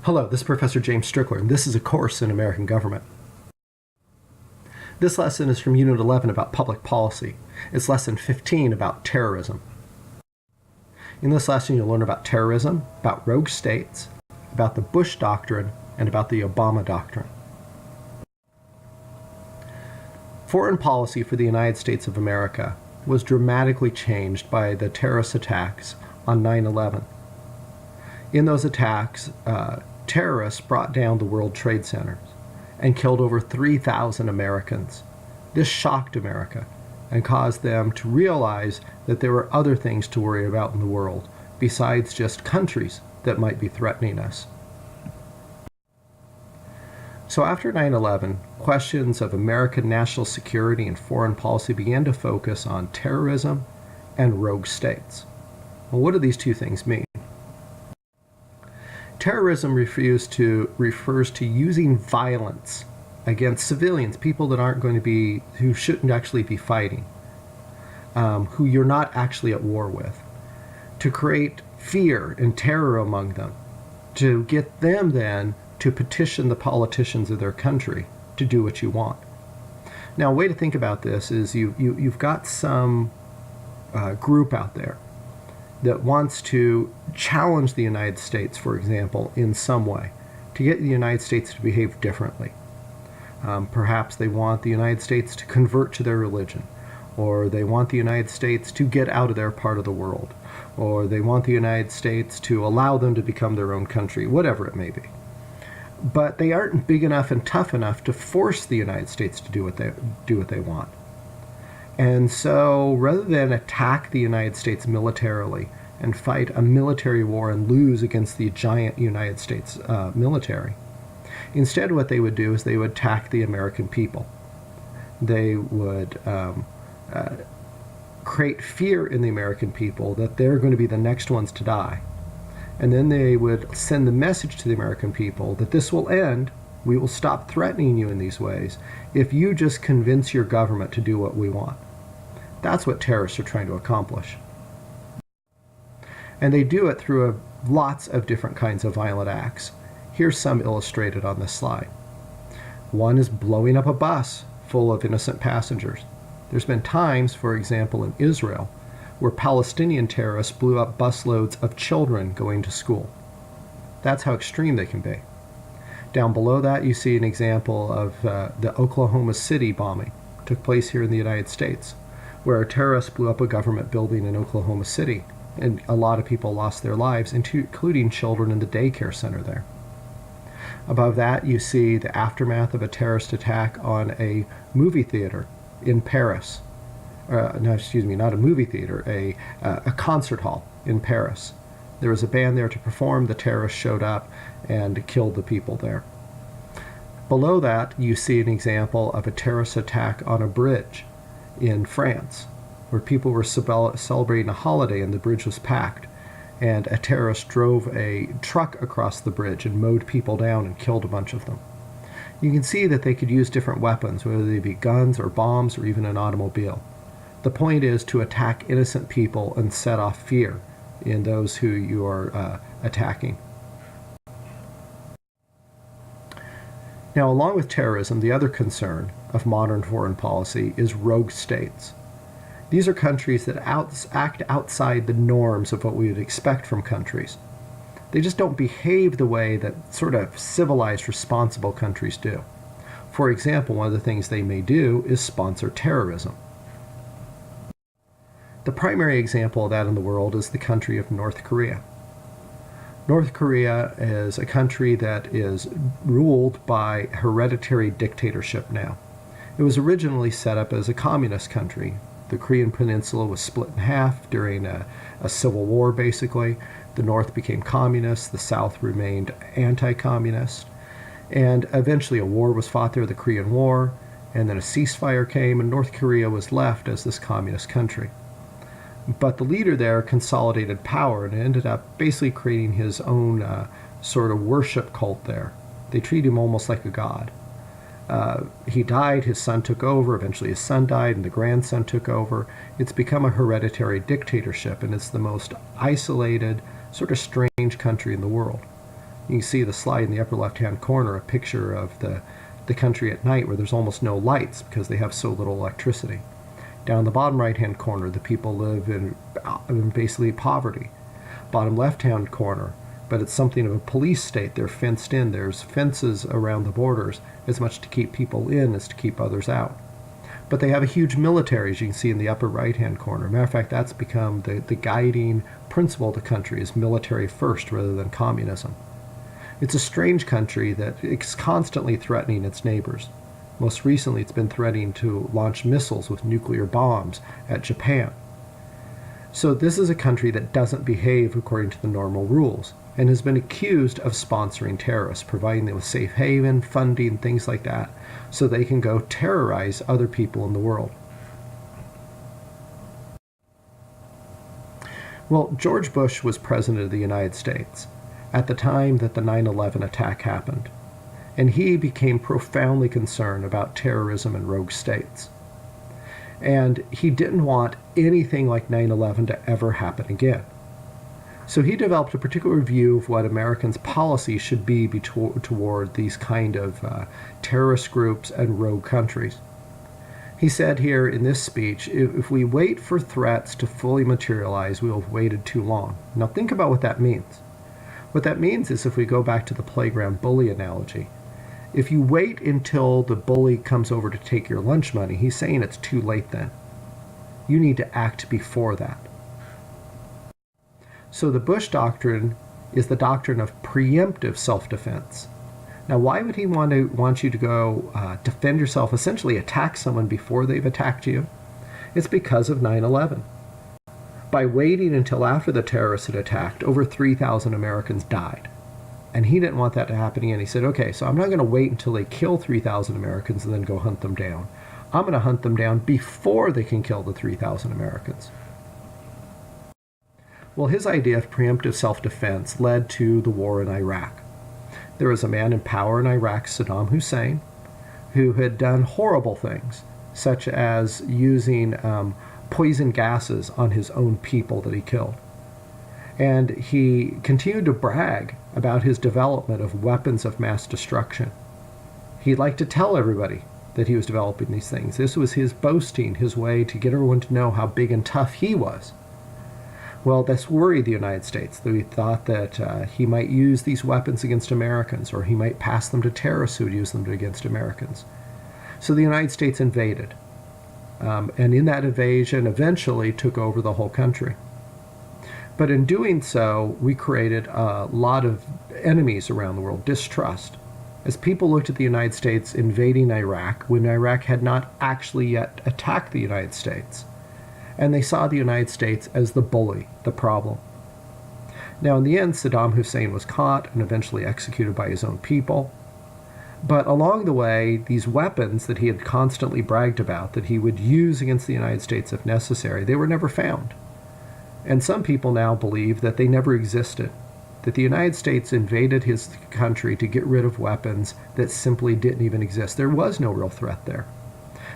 Hello, this is Professor James Strickler, and this is a course in American government. This lesson is from Unit 11 about public policy. It's Lesson 15 about terrorism. In this lesson, you'll learn about terrorism, about rogue states, about the Bush Doctrine, and about the Obama Doctrine. Foreign policy for the United States of America was dramatically changed by the terrorist attacks on 9/11. In those attacks, terrorists brought down the World Trade Centers and killed over 3,000 Americans. This shocked America and caused them to realize that there were other things to worry about in the world besides just countries that might be threatening us. So after 9/11, questions of American national security and foreign policy began to focus on terrorism and rogue states. Well, what do these two things mean? Terrorism refers to using violence against civilians, people that aren't going to be, who shouldn't actually be fighting, who you're not actually at war with, to create fear and terror among them, to get them then to petition the politicians of their country to do what you want. Now, a way to think about this is you've got some group out there that wants to challenge the United States, for example, in some way, to get the United States to behave differently. Perhaps they want the United States to convert to their religion, or they want the United States to get out of their part of the world, or they want the United States to allow them to become their own country, whatever it may be. But they aren't big enough and tough enough to force the United States to do what they want. And so rather than attack the United States militarily and fight a military war and lose against the giant United States military, instead what they would do is they would attack the American people. They would create fear in the American people that they're going to be the next ones to die. And then they would send the message to the American people that this will end, we will stop threatening you in these ways, if you just convince your government to do what we want. That's what terrorists are trying to accomplish. And they do it through lots of different kinds of violent acts. Here's some illustrated on this slide. One is blowing up a bus full of innocent passengers. There's been times, for example, in Israel, where Palestinian terrorists blew up busloads of children going to school. That's how extreme they can be. Down below that, you see an example of the Oklahoma City bombing. It took place here in the United States, where a terrorist blew up a government building in Oklahoma City, and a lot of people lost their lives, including children in the daycare center there. Above that, you see the aftermath of a terrorist attack on a movie theater in Paris. No, excuse me, not a movie theater, a concert hall in Paris. There was a band there to perform. The terrorists showed up and killed the people there. Below that, you see an example of a terrorist attack on a bridge in France, where people were celebrating a holiday and the bridge was packed, and a terrorist drove a truck across the bridge and mowed people down and killed a bunch of them. You can see that they could use different weapons, whether they be guns or bombs or even an automobile. The point is to attack innocent people and set off fear in those who you are attacking. Now, along with terrorism, the other concern of modern foreign policy is rogue states. These are countries that act outside the norms of what we would expect from countries. They just don't behave the way that sort of civilized, responsible countries do. For example, one of the things they may do is sponsor terrorism. The primary example of that in the world is the country of North Korea. North Korea is a country that is ruled by hereditary dictatorship now. It was originally set up as a communist country. The Korean peninsula was split in half during a civil war, basically. The North became communist, the South remained anti-communist, and eventually a war was fought there, the Korean War, and then a ceasefire came, and North Korea was left as this communist country. But the leader there consolidated power and ended up basically creating his own sort of worship cult there. They treat him almost like a god. He died, his son took over, eventually his son died, and the grandson took over. It's become a hereditary dictatorship, and it's the most isolated, sort of strange country in the world. You can see the slide in the upper left-hand corner, a picture of the country at night where there's almost no lights because they have so little electricity. Down the bottom right-hand corner, the people live in basically poverty. Bottom left-hand corner, but it's something of a police state. They're fenced in. There's fences around the borders, as much to keep people in as to keep others out. But they have a huge military, as you can see in the upper right-hand corner. Matter of fact, that's become the guiding principle of the country, is military first rather than communism. It's a strange country that is constantly threatening its neighbors. Most recently, it's been threatening to launch missiles with nuclear bombs at Japan. So this is a country that doesn't behave according to the normal rules and has been accused of sponsoring terrorists, providing them with safe haven, funding, things like that, so they can go terrorize other people in the world. Well, George Bush was president of the United States at the time that the 9/11 attack happened, and he became profoundly concerned about terrorism in rogue states. And he didn't want anything like 9/11 to ever happen again. So he developed a particular view of what Americans' policy should be toward these kind of terrorist groups and rogue countries. He said here in this speech, if we wait for threats to fully materialize, we will have waited too long. Now think about what that means. What that means is, if we go back to the playground bully analogy, if you wait until the bully comes over to take your lunch money, he's saying it's too late then. You need to act before that. So the Bush Doctrine is the doctrine of preemptive self-defense. Now, why would he want you to go defend yourself, essentially attack someone before they've attacked you? It's because of 9/11. By waiting until after the terrorists had attacked, over 3,000 Americans died. And he didn't want that to happen again. He said, okay, so I'm not going to wait until they kill 3,000 Americans and then go hunt them down. I'm going to hunt them down before they can kill the 3,000 Americans. Well, his idea of preemptive self-defense led to the war in Iraq. There was a man in power in Iraq, Saddam Hussein, who had done horrible things, such as using poison gases on his own people that he killed. And he continued to brag about his development of weapons of mass destruction. He liked to tell everybody that he was developing these things. This was his boasting, his way to get everyone to know how big and tough he was. Well, this worried the United States. They thought that he might use these weapons against Americans, or he might pass them to terrorists who would use them against Americans. So the United States invaded. And in that invasion, eventually took over the whole country. But in doing so, we created a lot of enemies around the world, distrust. As people looked at the United States invading Iraq, when Iraq had not actually yet attacked the United States. And they saw the United States as the bully, the problem. Now, in the end, Saddam Hussein was caught and eventually executed by his own people. But along the way, these weapons that he had constantly bragged about, that he would use against the United States if necessary, they were never found. And some people now believe that they never existed, that the United States invaded his country to get rid of weapons that simply didn't even exist. There was no real threat there.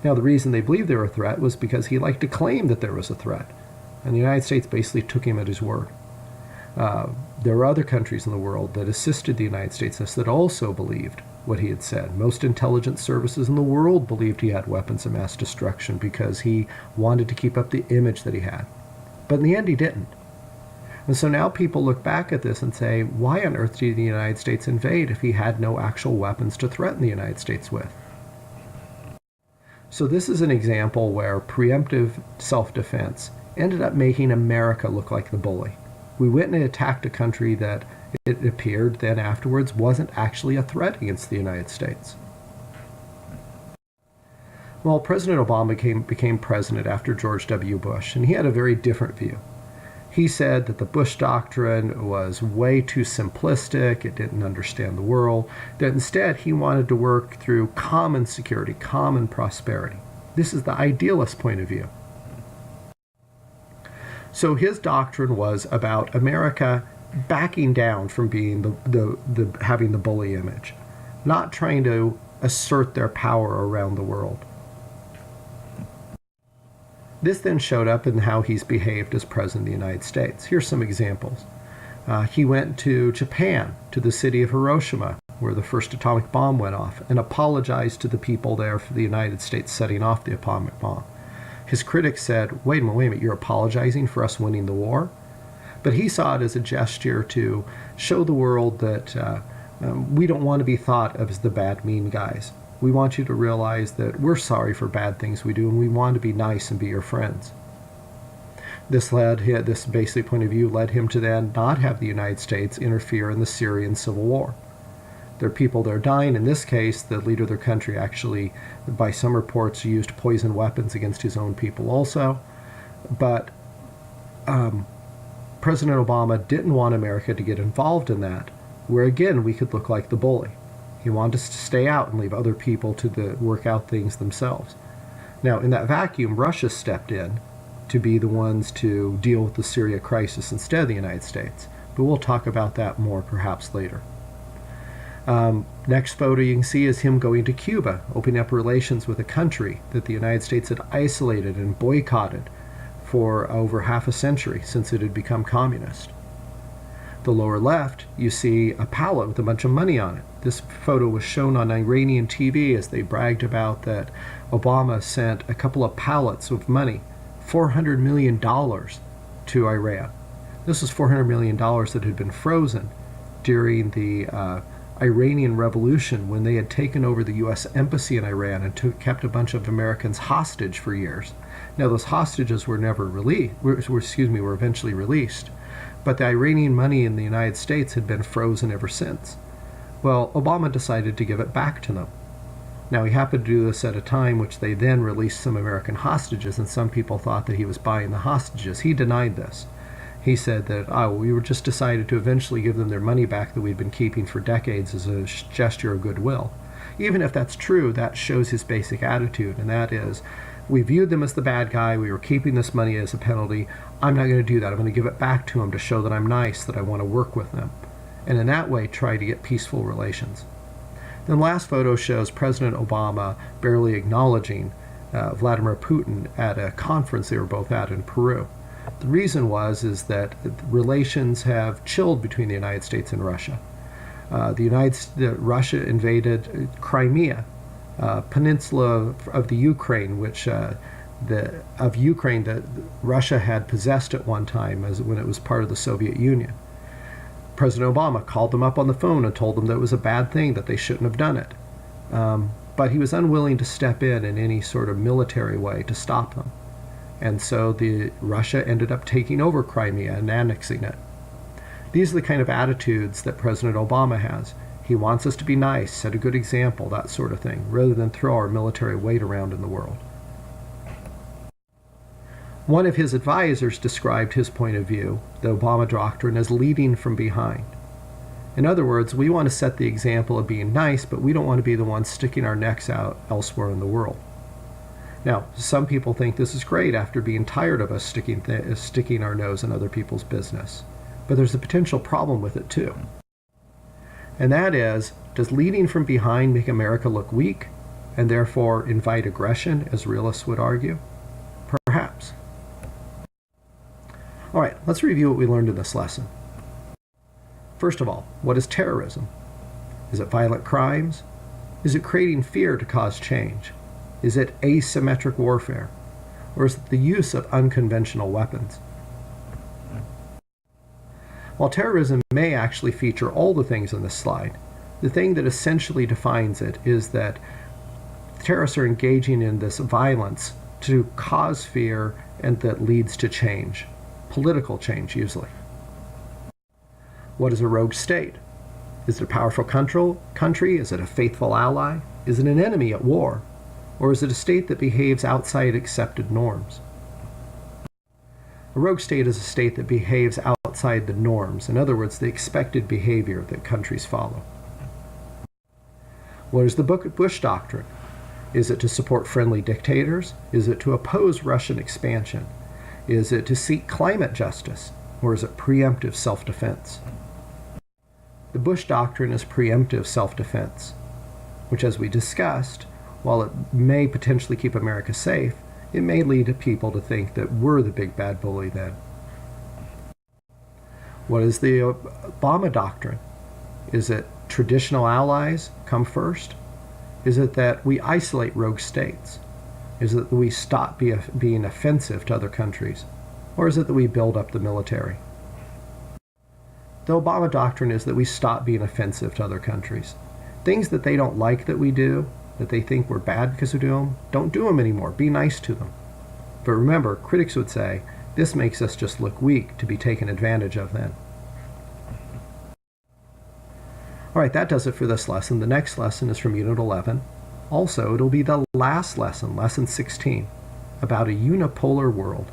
Now, the reason they believed they were a threat was because he liked to claim that there was a threat. And the United States basically took him at his word. There were other countries in the world that assisted the United States that also believed what he had said. Most intelligence services in the world believed he had weapons of mass destruction because he wanted to keep up the image that he had. But in the end, he didn't. And so now people look back at this and say, why on earth did the United States invade if he had no actual weapons to threaten the United States with? So this is an example where preemptive self-defense ended up making America look like the bully. We went and attacked a country that it appeared then afterwards wasn't actually a threat against the United States. Well, President Obama became president after George W. Bush, and he had a very different view. He said that the Bush Doctrine was way too simplistic, it didn't understand the world, that instead he wanted to work through common security, common prosperity. This is the idealist point of view. So his doctrine was about America backing down from being having the bully image, not trying to assert their power around the world. This then showed up in how he's behaved as President of the United States. Here's some examples. He went to Japan, to the city of Hiroshima, where the first atomic bomb went off, and apologized to the people there for the United States setting off the atomic bomb. His critics said, wait a minute, you're apologizing for us winning the war? But he saw it as a gesture to show the world that we don't want to be thought of as the bad, mean guys. We want you to realize that we're sorry for bad things we do, and we want to be nice and be your friends. This basic point of view led him to then not have the United States interfere in the Syrian civil war. There are people that are dying. In this case, the leader of their country actually, by some reports, used poison weapons against his own people also. But President Obama didn't want America to get involved in that, where again we could look like the bully. He wanted us to stay out and leave other people to work out things themselves. Now, in that vacuum, Russia stepped in to be the ones to deal with the Syria crisis instead of the United States. But we'll talk about that more perhaps later. Next photo you can see is him going to Cuba, opening up relations with a country that the United States had isolated and boycotted for over half a century since it had become communist. The lower left, you see a pallet with a bunch of money on it. This photo was shown on Iranian TV as they bragged about that Obama sent a couple of pallets of money, $400 million, to Iran. This was $400 million that had been frozen during the Iranian Revolution, when they had taken over the U.S. embassy in Iran and kept a bunch of Americans hostage for years. Now, those hostages were never released, were eventually released, but the Iranian money in the United States had been frozen ever since. Well, Obama decided to give it back to them. Now, he happened to do this at a time which they then released some American hostages, and some people thought that he was buying the hostages. He denied this. He said that, we were just decided to eventually give them their money back that we'd been keeping for decades as a gesture of goodwill. Even if that's true, that shows his basic attitude, and that is, we viewed them as the bad guy, we were keeping this money as a penalty, I'm not going to do that, I'm going to give it back to them to show that I'm nice, that I want to work with them, and in that way try to get peaceful relations. Then the last photo shows President Obama barely acknowledging Vladimir Putin at a conference they were both at in Peru. The reason is that relations have chilled between the United States and Russia. Russia invaded Crimea, peninsula of the Ukraine, that Russia had possessed at one time when it was part of the Soviet Union. President Obama called them up on the phone and told them that it was a bad thing, that they shouldn't have done it. But he was unwilling to step in any sort of military way to stop them. And so Russia ended up taking over Crimea and annexing it. These are the kind of attitudes that President Obama has. He wants us to be nice, set a good example, that sort of thing, rather than throw our military weight around in the world. One of his advisors described his point of view, the Obama Doctrine, as leading from behind. In other words, we want to set the example of being nice, but we don't want to be the ones sticking our necks out elsewhere in the world. Now, some people think this is great after being tired of us sticking our nose in other people's business. But there's a potential problem with it too. And that is, does leading from behind make America look weak and therefore invite aggression, as realists would argue? Perhaps. All right, let's review what we learned in this lesson. First of all, what is terrorism? Is it violent crimes? Is it creating fear to cause change? Is it asymmetric warfare? Or is it the use of unconventional weapons? While terrorism may actually feature all the things on this slide, the thing that essentially defines it is that terrorists are engaging in this violence to cause fear and that leads to change, political change usually. What is a rogue state? Is it a powerful country? Is it a faithful ally? Is it an enemy at war? Or is it a state that behaves outside accepted norms? A rogue state is a state that behaves outside the norms, in other words, the expected behavior that countries follow. What is the Bush Doctrine? Is it to support friendly dictators? Is it to oppose Russian expansion? Is it to seek climate justice? Or is it preemptive self-defense? The Bush Doctrine is preemptive self-defense, which, as we discussed, while it may potentially keep America safe, it may lead to people to think that we're the big bad bully then. What is the Obama Doctrine? Is it traditional allies come first? Is it that we isolate rogue states? Is it that we stop being offensive to other countries? Or is it that we build up the military? The Obama Doctrine is that we stop being offensive to other countries. Things that they don't like that we do, that they think we're bad because we do them, don't do them anymore. Be nice to them. But remember, critics would say, this makes us just look weak to be taken advantage of then. All right, that does it for this lesson. The next lesson is from Unit 11. Also, it'll be the last lesson, Lesson 16, about a unipolar world.